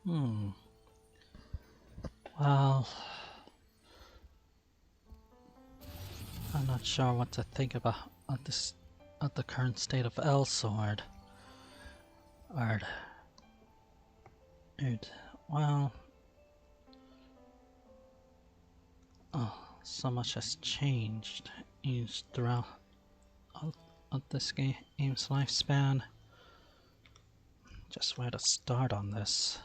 Hmm. Well, I'm not sure what to think about at the current state of Elsword. Or, well, so much has changed throughout of this game's lifespan. Just where to start on this?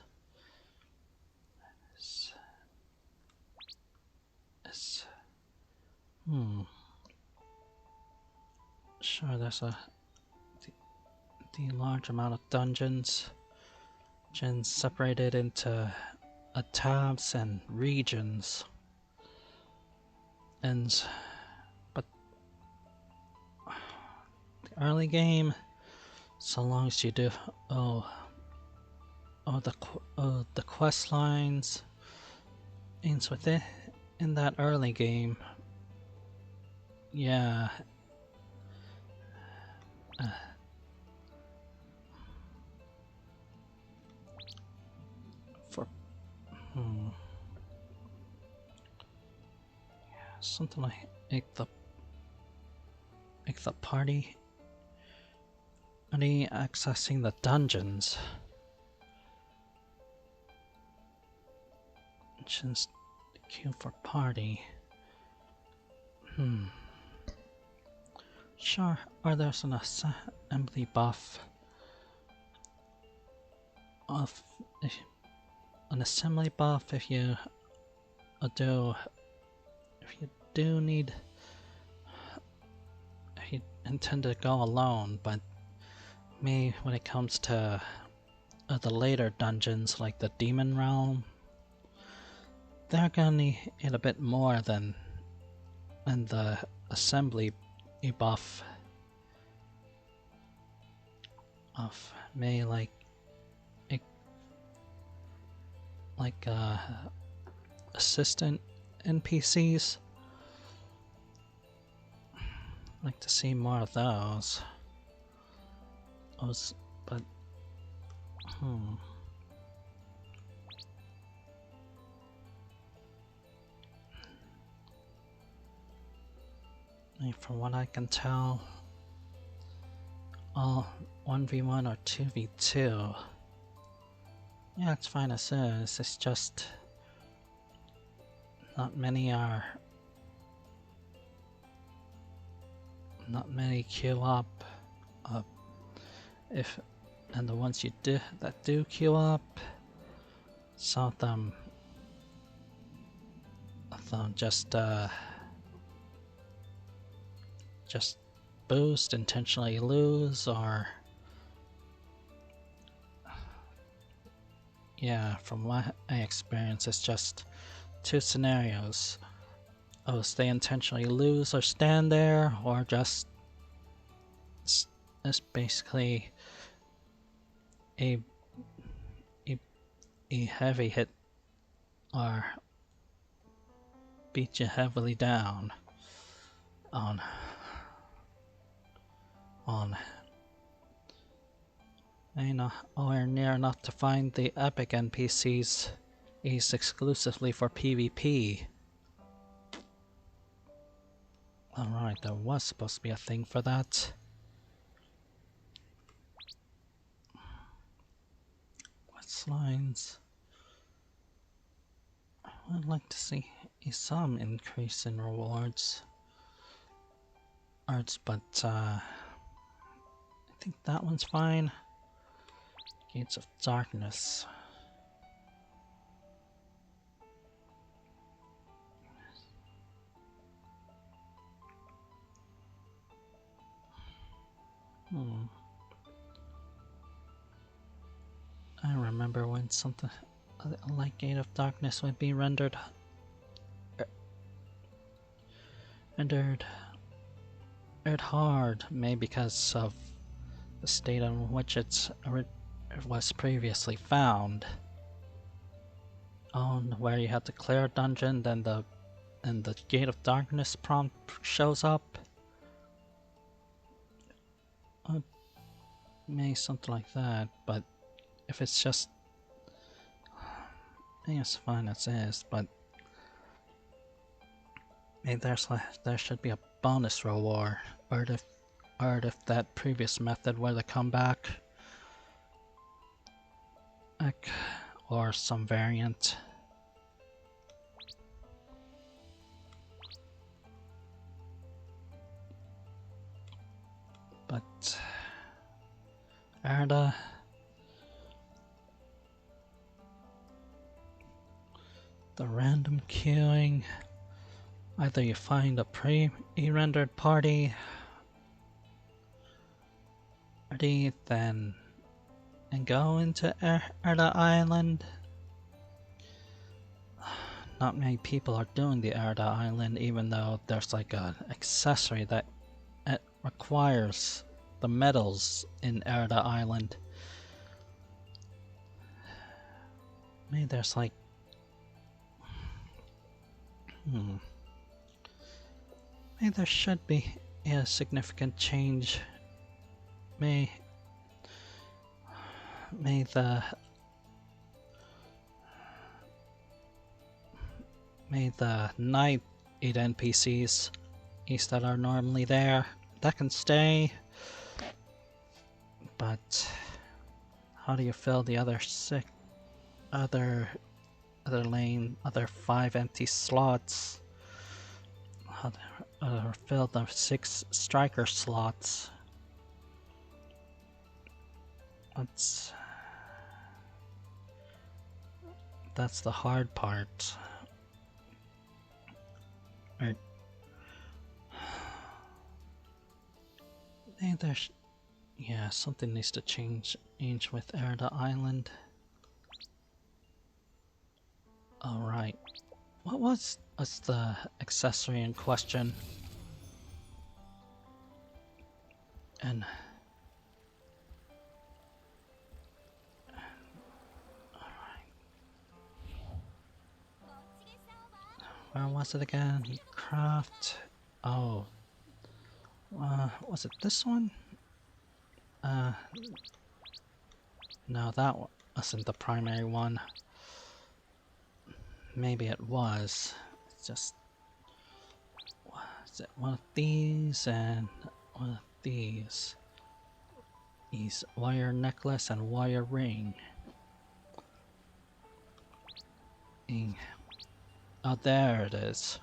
Is, is hmm. Sure, there's the large amount of dungeons, separated into tabs and regions, and but the early game, so long as you do the quest lines ends within in that early game, yeah. Uh, for something like the party only accessing the dungeons, which is the queue for party. Sure, or there's an assembly buff of an assembly buff if you do need, if you intend to go alone, but me when it comes to the later dungeons like the Demon Realm, they're gonna need it a bit more than the assembly buff of me, like assistant NPCs. Like to see more of those. But from what I can tell, all 1v1 or 2v2. Yeah, it's fine as is. It's just not many queue up. And the ones that do queue up, some of them just boost, intentionally lose, or yeah, from what I experience, it's just two scenarios. They intentionally lose or stand there, or just it's basically a heavy hit or beat you heavily down on or near enough to find the epic NPCs is exclusively for PvP. Alright, there was supposed to be a thing for that. Quest lines. I'd like to see some increase in rewards. But I think that one's fine. Gates of Darkness. I remember when something like Gate of Darkness would be rendered hard, maybe because of the state in which it was previously found. On where you had to clear a dungeon, then the Gate of Darkness prompt shows up. Maybe something like that, but if it's just it's fine as is, but maybe there should be a bonus reward, or if that previous method were to come back, like, or some variant. But Erda, the random queuing, either you find a pre-rendered party, then and go into Erda Island. Not many people are doing the Erda Island, even though there's like an accessory that it requires the medals in Erda Island. Maybe there's like... Maybe there should be a significant change. May the night 8 NPCs that are normally there, that can stay. But how do you fill the other other 5 empty slots? How to fill the 6 striker slots? That's the hard part. Right. Yeah, something needs to change with Erda Island. Alright. What was the accessory in question? And where was it again? Craft. Oh. Was it this one? No, that wasn't the primary one. Maybe it was. It's just... Is it one of these and one of these? These wire necklace and wire ring. Oh, there it is.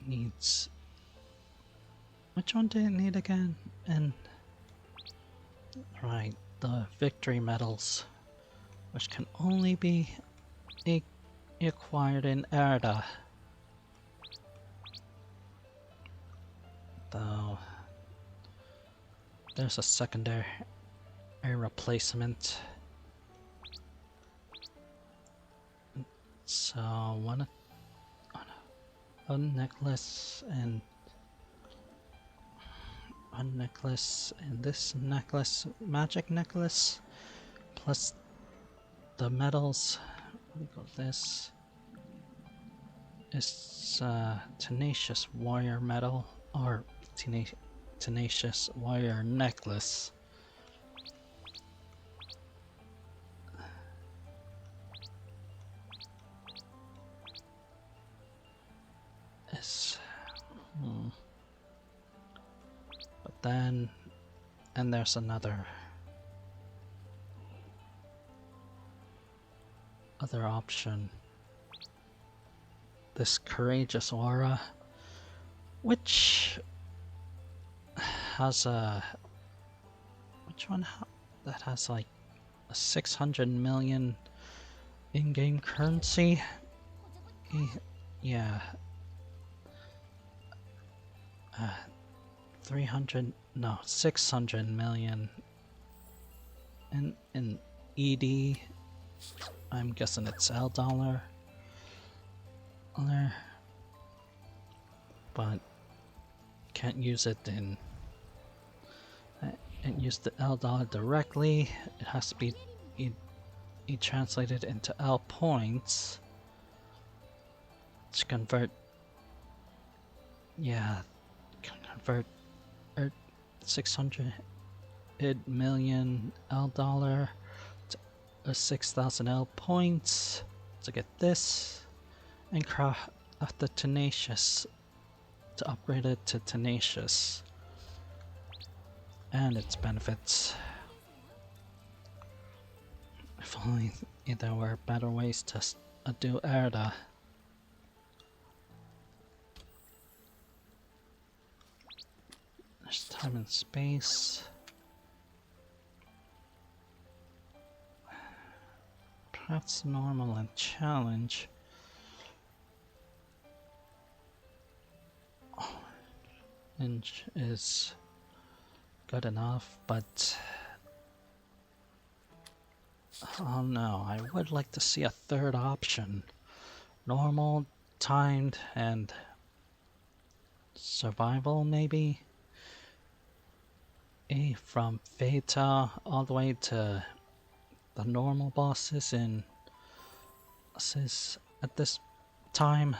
Needs... Which one did it need again? And... Right, the victory medals, which can only be acquired in Erda. Though... There's a secondary replacement. So a necklace and this necklace, magic necklace, plus the medals. We got this. It's tenacious wire medal or tenacious wire necklace. But then, and there's another option. This courageous aura, which has a that has like a 600 million in-game currency. Yeah. 600 million in ED. I'm guessing it's L dollar. But can't use it in and use the L dollar directly. It has to be translated into L points to convert. Yeah, convert 600 million L dollar, 6,000 L points to get this, and craft the Tenacious to upgrade it to Tenacious and its benefits. If only there were better ways to do Erda. There's time and space. Perhaps normal and challenge. Inch is good enough, but oh no, I would like to see a third option. Normal, timed, and survival maybe? From Veta all the way to the normal bosses in at this time.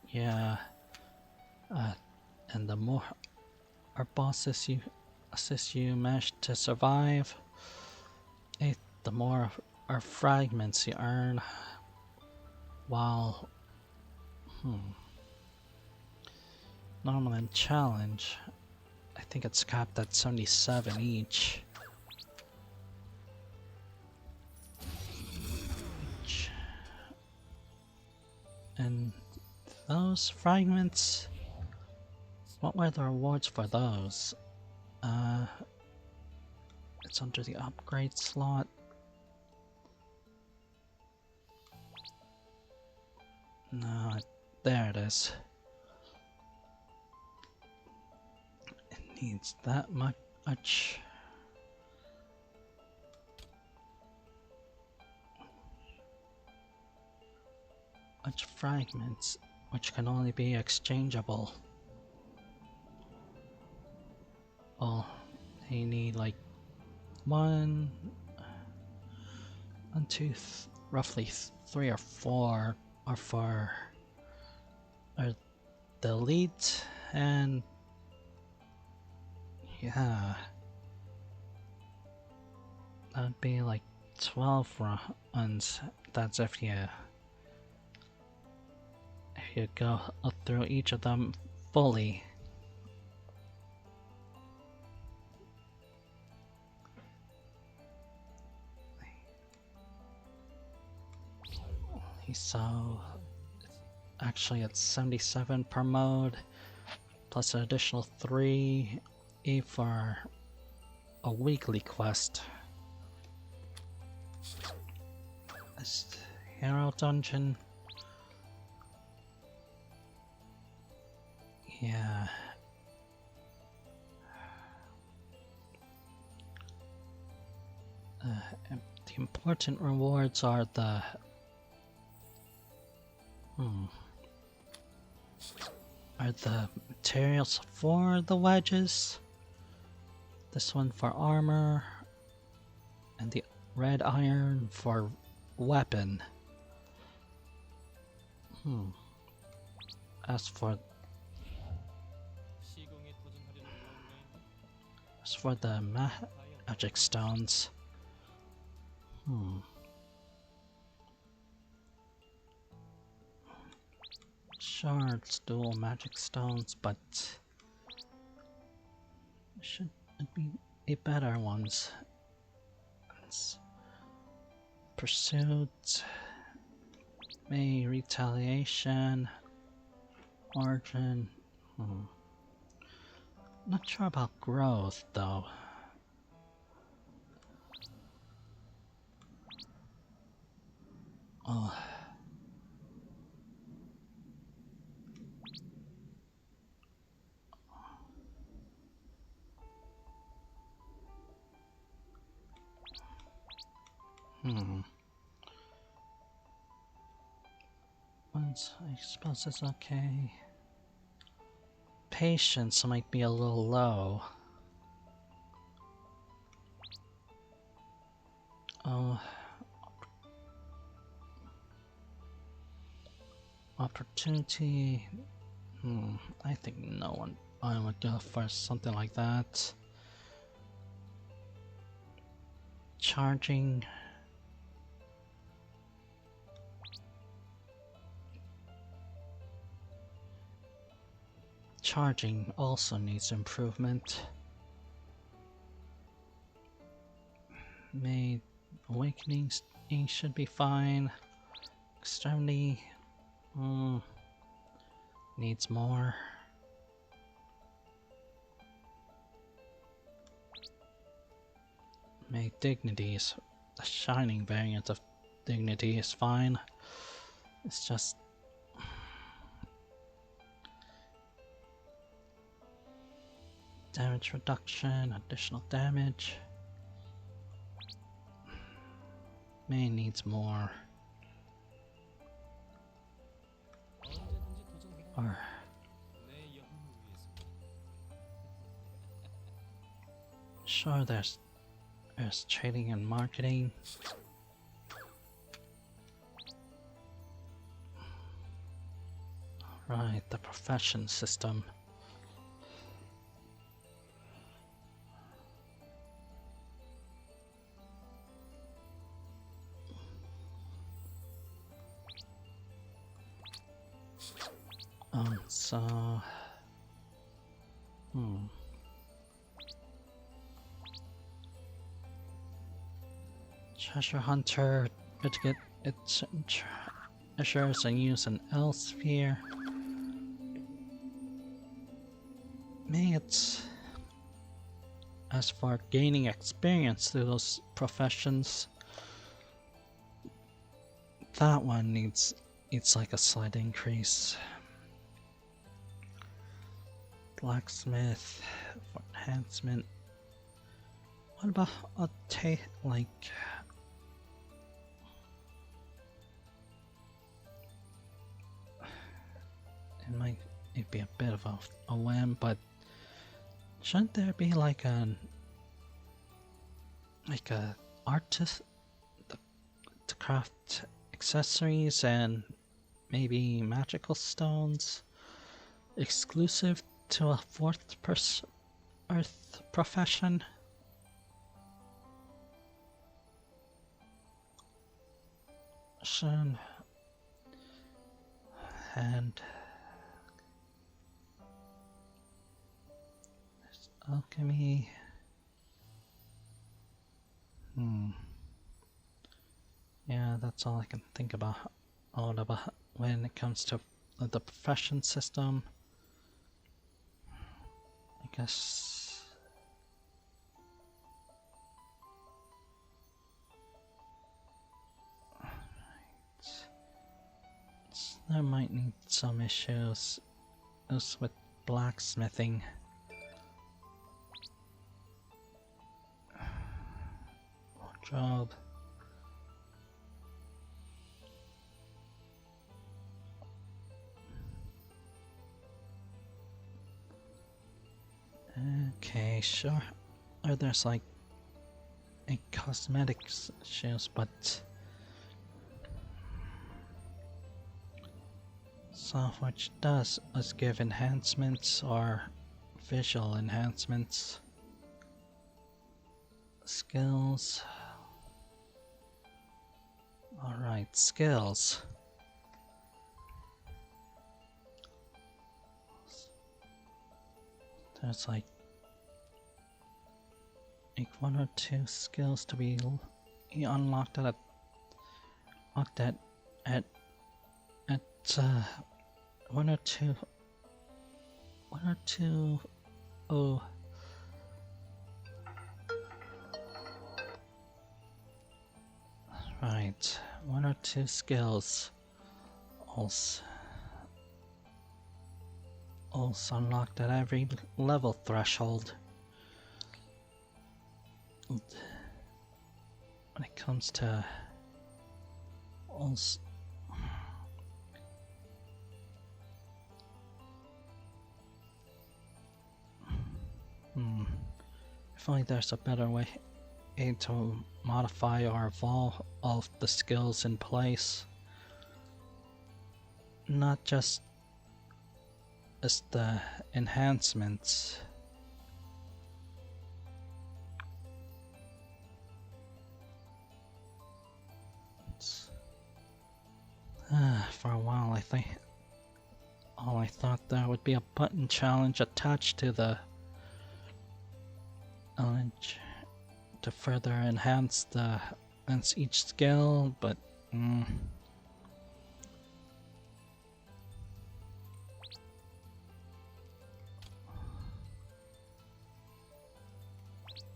Yeah. And the more our bosses you manage to survive, the more our fragments you earn. While normal and challenge, I think it's capped at 77 each. And those fragments, what were the rewards for those? It's under the upgrade slot. No, there it is. It needs that much. Much fragments, which can only be exchangeable. Well, you need like roughly 3 or 4 are for the elite, and yeah, that'd be like 12 runs. That's if you go through each of them fully. So actually it's 77 per mode, plus an additional 3 for a weekly quest. This hero dungeon. Yeah. The important rewards are the materials for the wedges. This one for armor, and the red iron for weapon. As for the magic stones. Sure, it's dual magic stones, but should be better ones. It's pursuit, May retaliation, origin. Not sure about growth though. Oh. Once I suppose it's okay. Patience might be a little low. Oh. Opportunity. I think no one would go for something like that. Charging. Charging also needs improvement. May awakenings should be fine. Extremity needs more. May dignities. The shining variant of dignity is fine. It's just damage reduction, additional damage. May needs more. Or sure, there's trading and marketing. Right, the profession system. So treasure hunter could get its treasures and use an Elsphere. May it's as for gaining experience through those professions, that one needs like a slight increase. Blacksmith for enhancement. What about a like it'd be a bit of a whim, but shouldn't there be like a artist to craft accessories and maybe magical stones exclusive to a fourth earth profession? And there's alchemy. Yeah, that's all I can think about when it comes to the profession system. I guess there might need some issues with blacksmithing. Wardrobe. Okay, sure. Or there's like a cosmetics issues, but software which does us give enhancements or visual enhancements. Skills. Alright, skills. There's like one or two skills to be unlocked at one or two. Oh, right, one or two skills also unlocked at every level threshold. When it comes to also if only there's a better way to modify or evolve all of the skills in place, not just as the enhancements. I thought there would be a button challenge attached to the challenge to further enhance each skill, but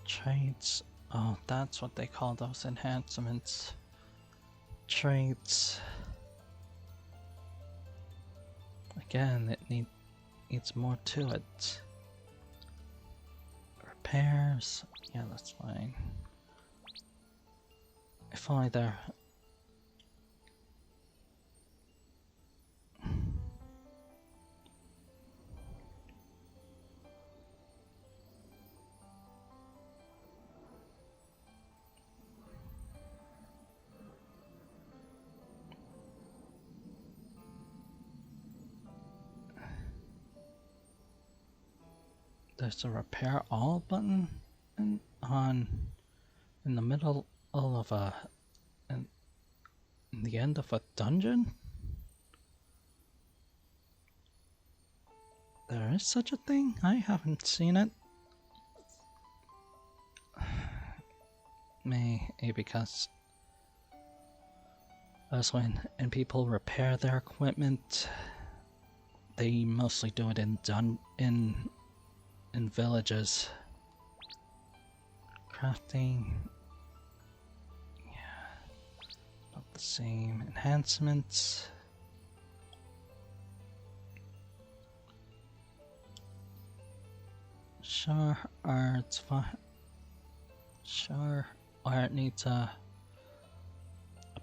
traits. Oh, that's what they call those enhancements. Traits. Again, it needs more to it. Repairs. Yeah, that's fine. If only there. There's a repair all button in the middle of in the end of a dungeon. There is such a thing? I haven't seen it. Maybe because as when people repair their equipment, they mostly do it in villages. Crafting, yeah, not the same. Enhancements. Sure, art's fine. Sure, art needs a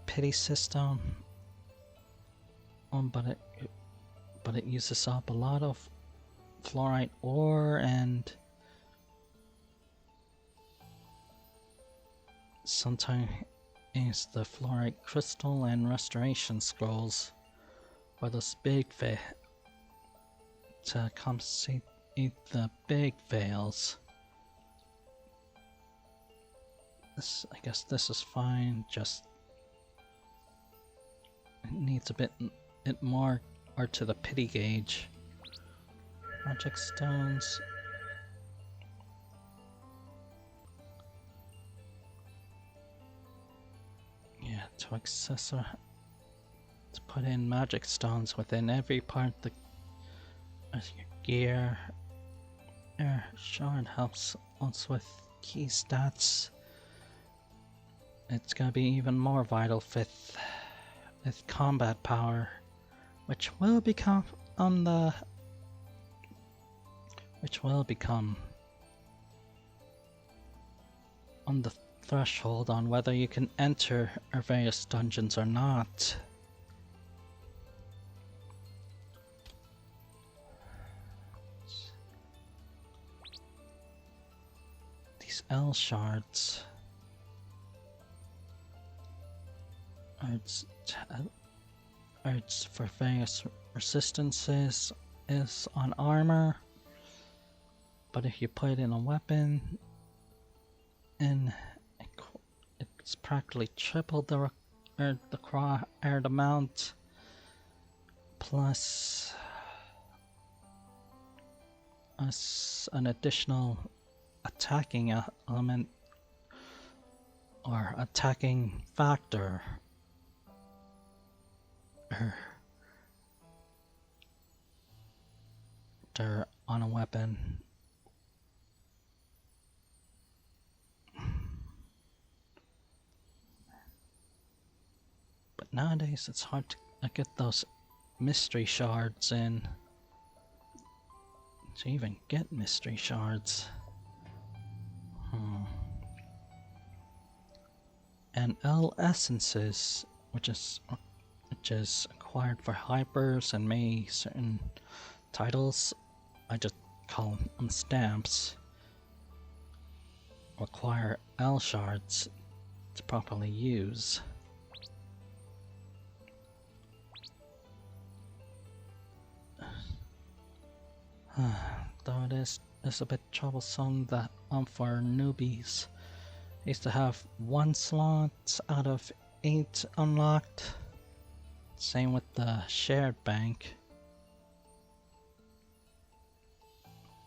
pity system. But it uses up a lot of fluorite ore, and sometimes it's the fluorite crystal and restoration scrolls for those big to compensate the big fails. I guess this is fine, just it needs a bit more or to the pity gauge. Magic stones. Yeah, to put in magic stones within every part of your gear. Sure, it helps us with key stats. It's gonna be even more vital with combat power, which will become on the threshold on whether you can enter our various dungeons or not. These L shards arts for various resistances is on armor, but if you put it in a weapon, and it's practically triple the amount, plus an additional attacking element or attacking factor. They're on a weapon. But nowadays it's hard to get those mystery shards in. To even get mystery shards. And L essences, which is acquired for hypers and may certain titles, I just call them stamps, require L shards to properly use. Though it's a bit troublesome that for newbies, I used to have 1 slot out of 8 unlocked. Same with the shared bank.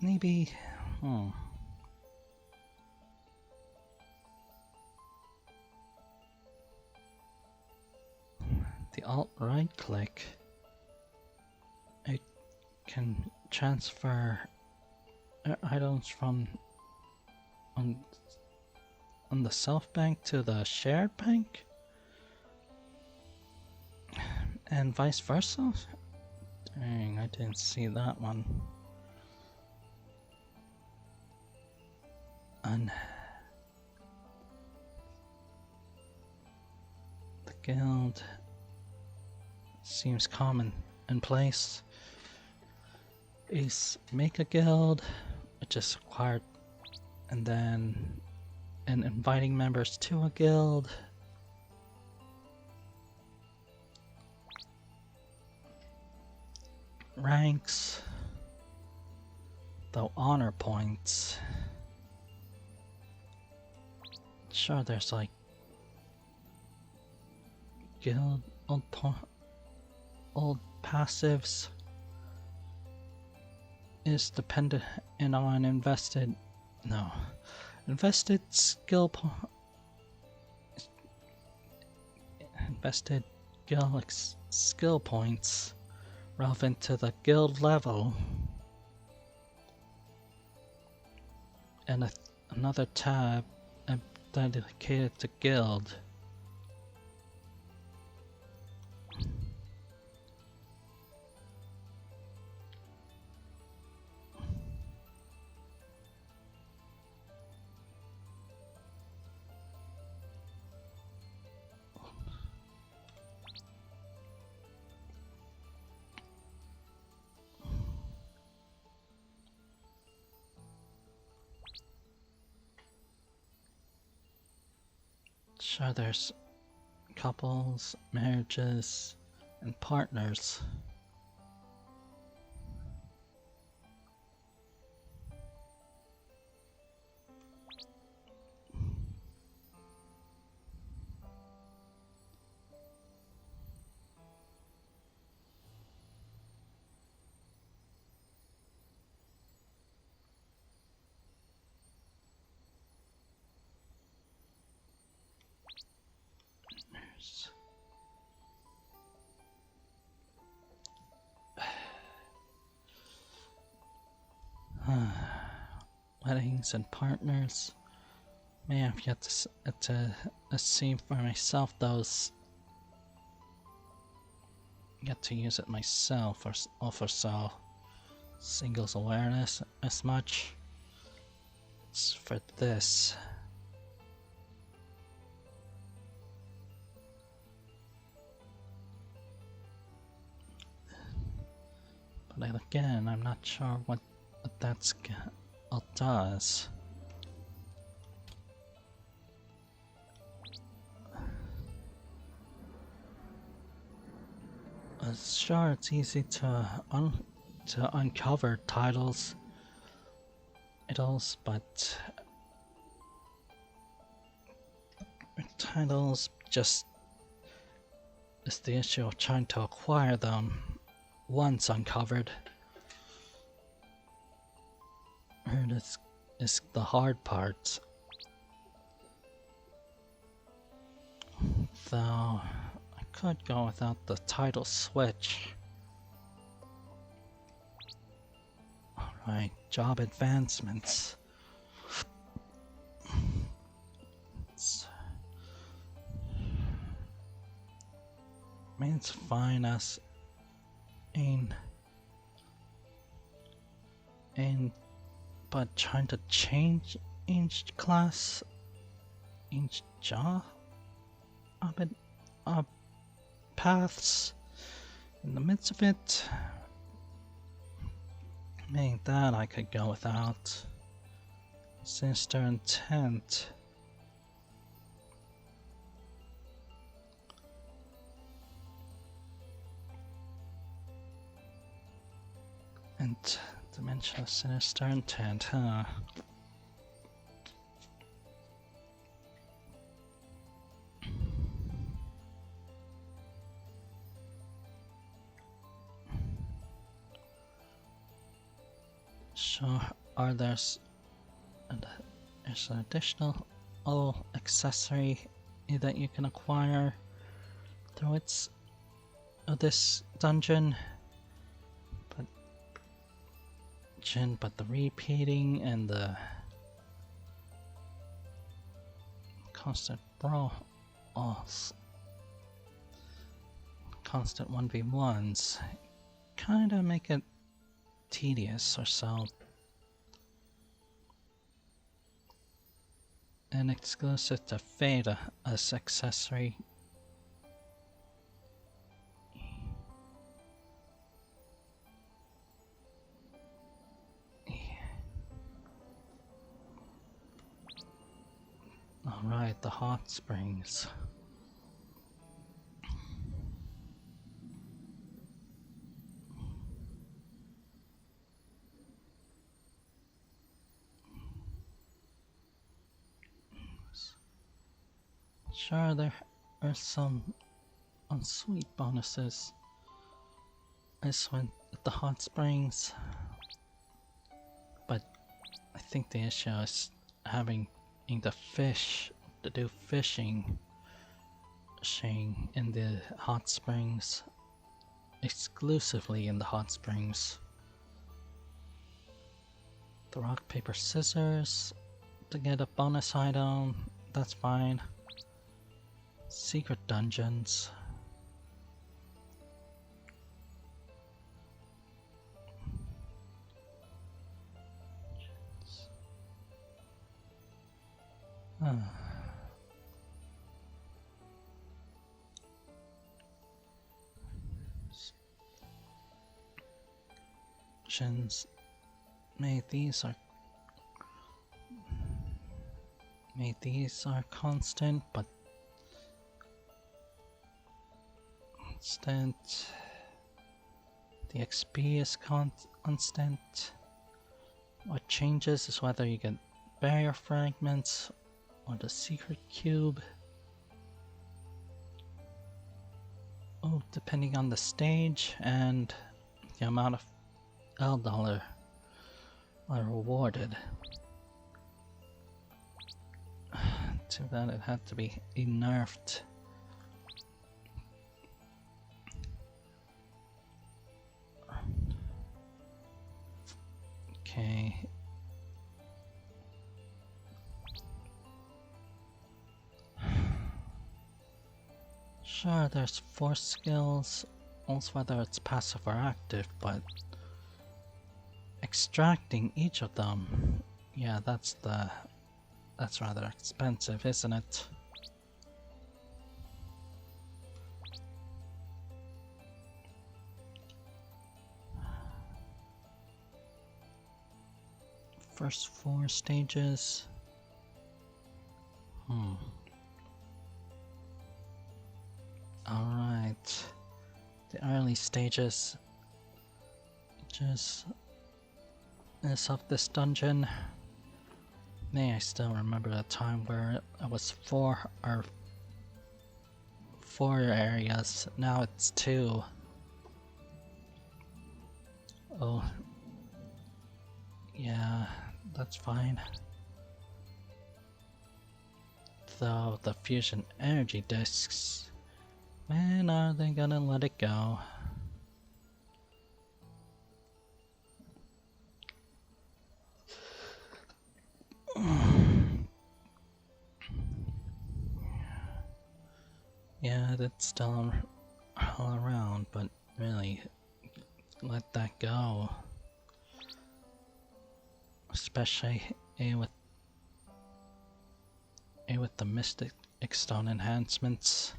Maybe, the alt right click, it can transfer items from on the self bank to the shared bank, and vice versa. Dang, I didn't see that one. And the guild seems common in place. Is make a guild, which is required, and then inviting members to a guild. Ranks, though honor points. Sure, there's like guild old passives is dependent on invested skill invested guild skill points relevant to the guild level, and another tab dedicated to guild. Sure, there's couples, marriages, and partners. Weddings and partners. May have yet to see for myself those. Get to use it myself, or for so. Singles awareness as much. It's for this. But again, I'm not sure what that does. Sure, it's easy to uncover titles, but titles just is the issue of trying to acquire them once uncovered. This is the hard part. Though I could go without the title switch. Alright, job advancements. It's fine as but trying to change each class, each job, paths in the midst of it. Maybe that I could go without. Sinister intent. And dimension of sinister intent, huh? Sure, are there's an additional accessory that you can acquire through this dungeon, but the repeating and the constant constant 1v1s kinda make it tedious or so. And exclusive to Feta as accessory. Alright, the hot springs. Sure, there are some unsweet bonuses. I just went at the hot springs, but I think the issue is having the fish to do fishing in the hot springs, exclusively in the hot springs. The rock, paper, scissors to get a bonus item, that's fine. Secret dungeons. These are constant, but constant. The XP is constant. What changes is whether you get barrier fragments or the secret cube. Oh, depending on the stage and the amount of $L are rewarded. Too bad it had to be nerfed. Okay. Sure, there's force skills, also whether it's passive or active, but extracting each of them, yeah, that's rather expensive, isn't it? First 4 stages. Alright. The early stages is of this dungeon. I still remember the time where it was 4 areas, now it's 2. Oh. Yeah, that's fine. Though the fusion energy discs, when are they gonna let it go? Yeah, it's still all around, but really, let that go. Especially with the Mystic Stone enhancements.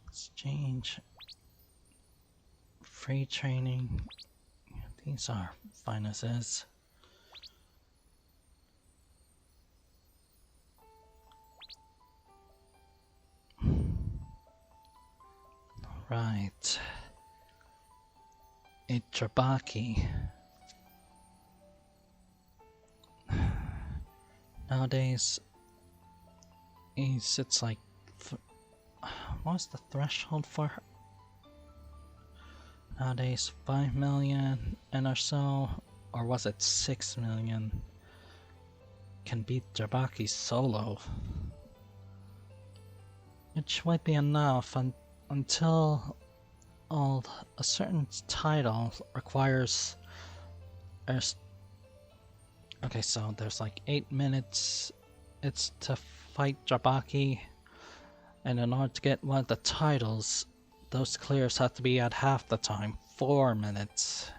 Exchange. Free training. These are fine as is. Right. A Trabaki. Nowadays, it's like, what's the threshold for? Nowadays, 5 million and or so or was it 6 million, can beat Jabaki's solo. Which might be enough until a certain title requires... Okay, so there's like 8 minutes. It's to fight Jabaki, and in order to get one of the titles, those clears have to be at half the time, 4 minutes.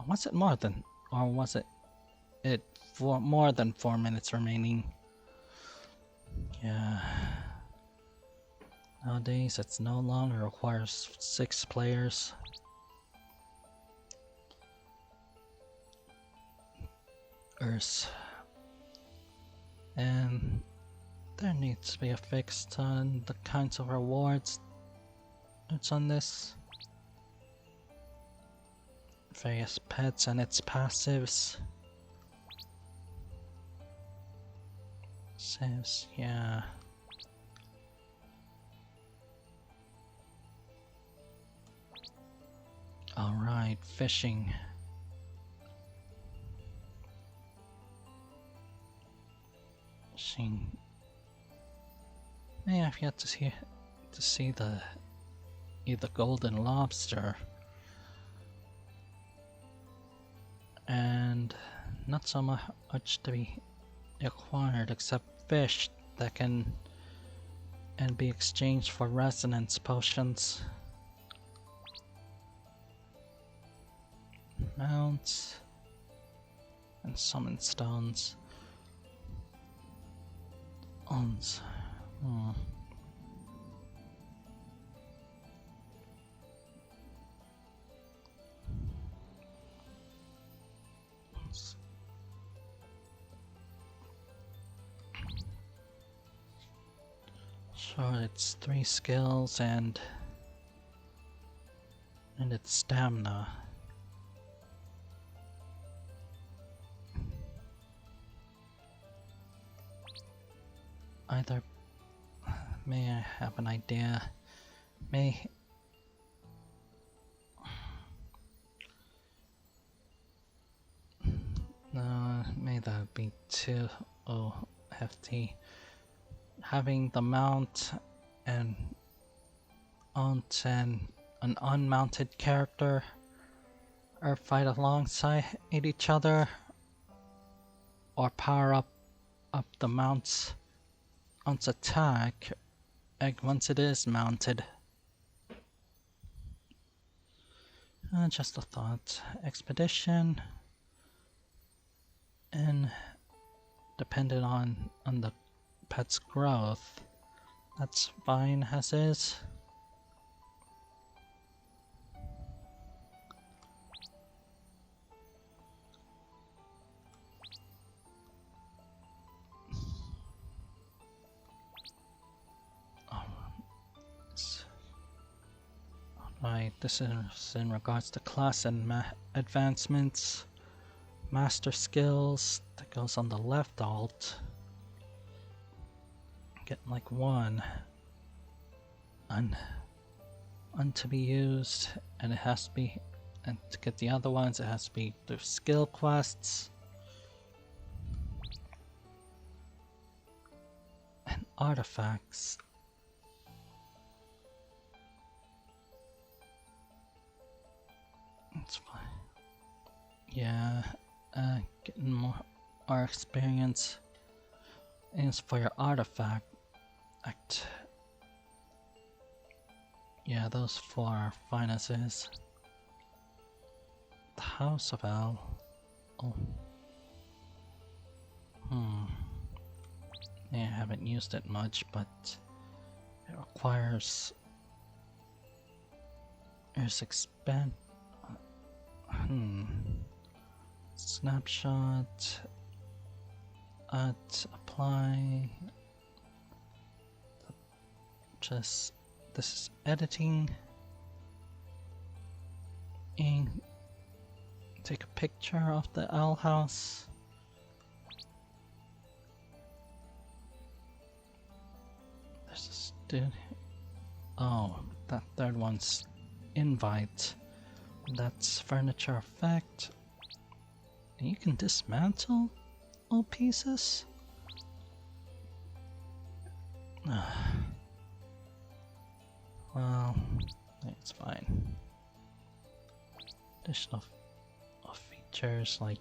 Was it more than, or was it for more than 4 minutes remaining? Yeah. Nowadays, it's no longer requires 6 players. And there needs to be a fix on the kinds of rewards it's on this. Various pets and its passives. Saves, yeah. Alright, fishing. May I've yet to see the golden lobster, and not so much to be acquired except fish that can be exchanged for resonance potions. Mounts and summon stones. Sure, it's 3 skills and it's stamina. Either may I have an idea? May that be too hefty. Having the mount and an unmounted character or fight alongside each other, or power up the mounts on's attack once it is mounted. Just a thought. Expedition, and dependent on the pet's growth. That's fine as is. Alright, this is in regards to class and advancements. Master skills, that goes on the left alt. Getting like 1 to be used, and it has to be, and to get the other ones it has to be through skill quests and artifacts. That's fine. Yeah, getting more experience is for your artifact. Yeah, those 4 are fine as is. The House of El. Oh. Yeah, I haven't used it much, but it requires... There's expand... Snapshot... apply... Just... This is editing. And take a picture of the owl house. There's a student. Oh, that third one's invite. That's furniture effect. You can dismantle all pieces? Well, it's fine. Additional features like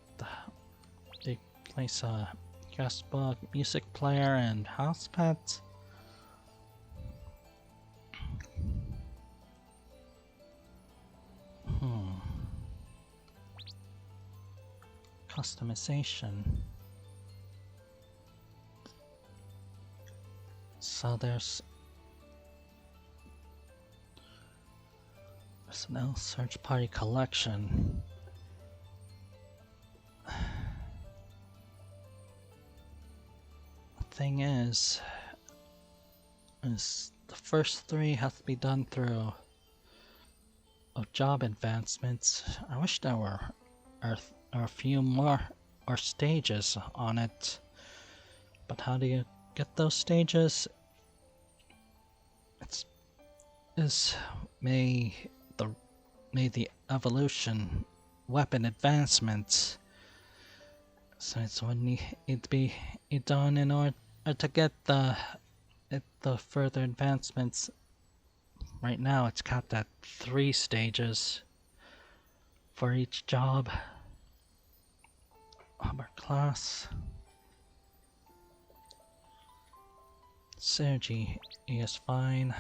they place a guest book, music player, and house pets. Customization. So there's an L search party collection. The thing is the first 3 have to be done through job advancements. I wish there were a few more stages on it, but how do you get those stages? May the evolution weapon advancements. So it's what need to be done in order to get the further advancements. Right now it's capped at 3 stages for each job. Armor class. Synergy is fine.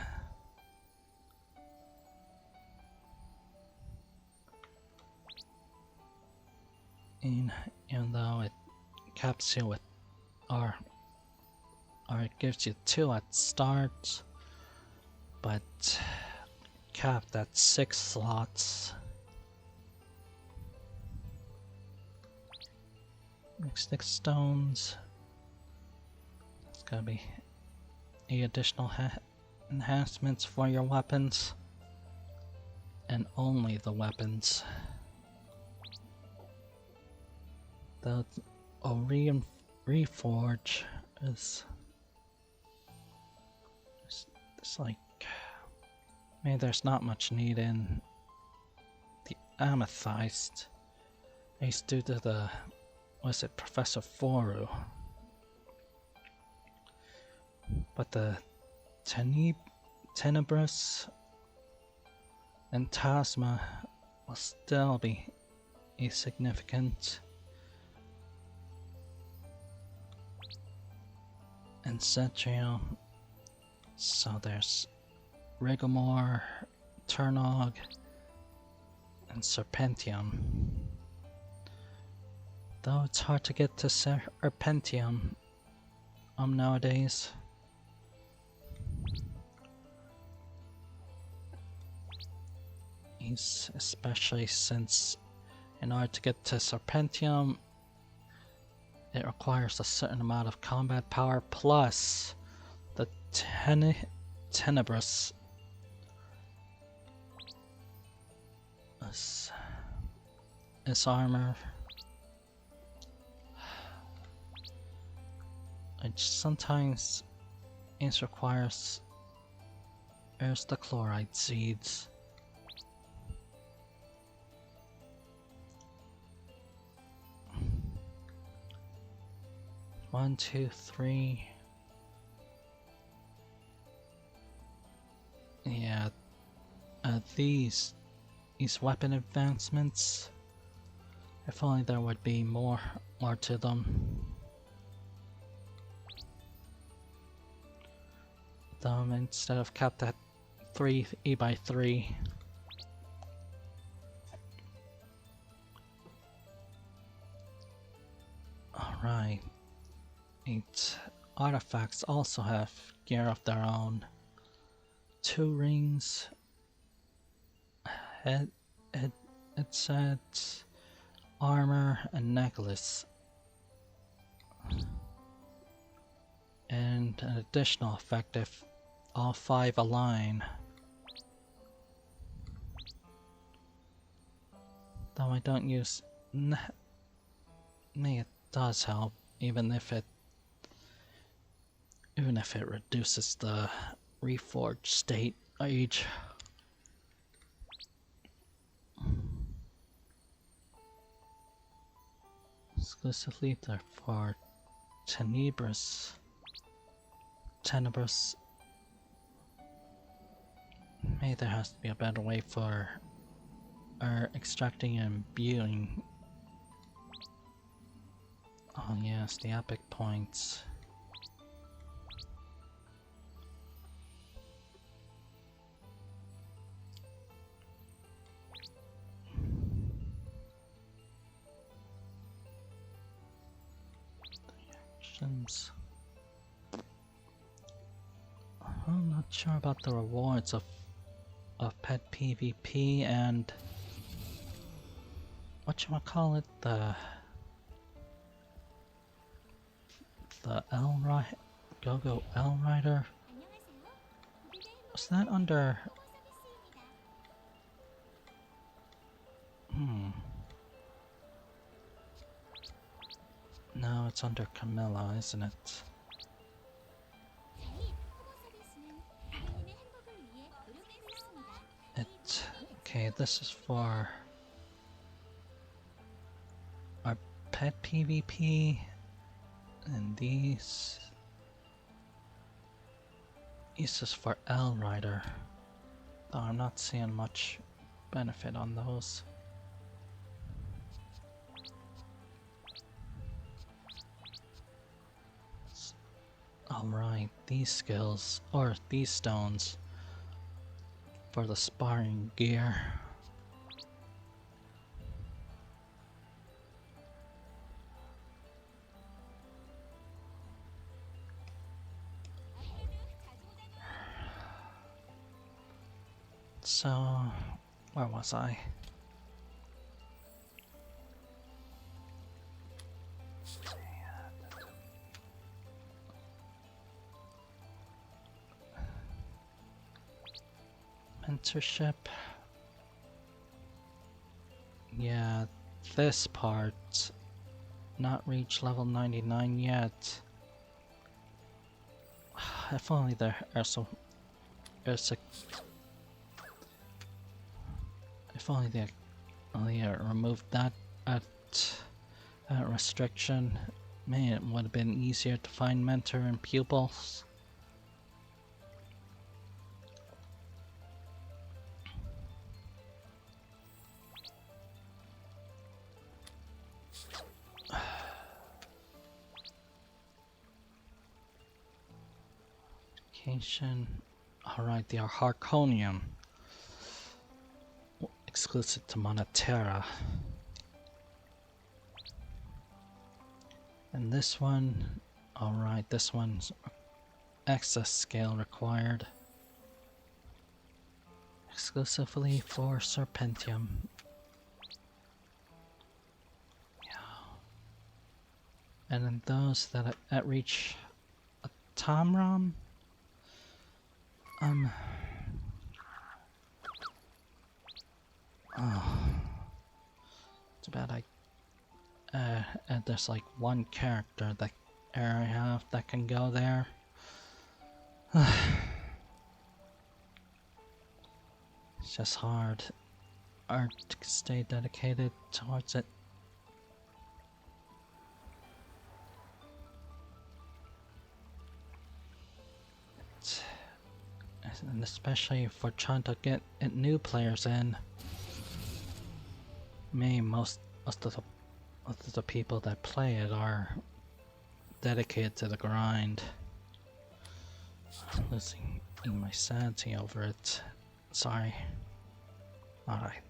Even though it caps you with, or it gives you 2 at start, but capped at 6 slots. Stick stones. It's gonna be 8 additional enhancements for your weapons, and only the weapons. The reforge is it's like, maybe there's not much need in the amethyst. It's due to the, was it Professor Foru? But the Tenebrous and Tasma will still be insignificant. And Cetrium. So there's Rigomore, Turnog, and Serpentium. Though it's hard to get to Serpentium nowadays. Especially since in order to get to Serpentium, it requires a certain amount of combat power plus the Tenebrous is armor, which sometimes requires the chloride seeds. One, two, three. Yeah, these weapon advancements. If only there would be more to them. Instead of capped at 3 E by 3. Alright. 8 artifacts also have gear of their own. 2 rings, headset, armor, and necklace. And an additional effect if all 5 align. Though I don't use it does help, even if it reduces the reforged state age. exclusively for Tenebrous. Maybe there has to be a better way for extracting and imbuing. Oh yes, the epic points. I'm not sure about the rewards of pet PvP and whatchamacallit, the Go-Go L Rider. Was that under? No, it's under Camilla, isn't it? Okay, this is for our pet PvP, and these is for L Rider. Though I'm not seeing much benefit on those. Alright, these skills, or these stones, for the sparring gear. So, where was I? Mentorship. Yeah, this part, not reached level 99 yet. If only if only they removed that restriction, man, it would have been easier to find mentor and pupils. Alright, they are Harconium, exclusive to Monaterra. And this one, alright, this one's excess scale required, exclusively for Serpentium. Yeah. And then those that reach a Tamram, oh, too bad and there's like one character that I have that can go there. It's just hard to stay dedicated towards it. And especially for trying to get new players in. Most of the people that play it are dedicated to the grind. I'm losing my sanity over it. Sorry. Alright.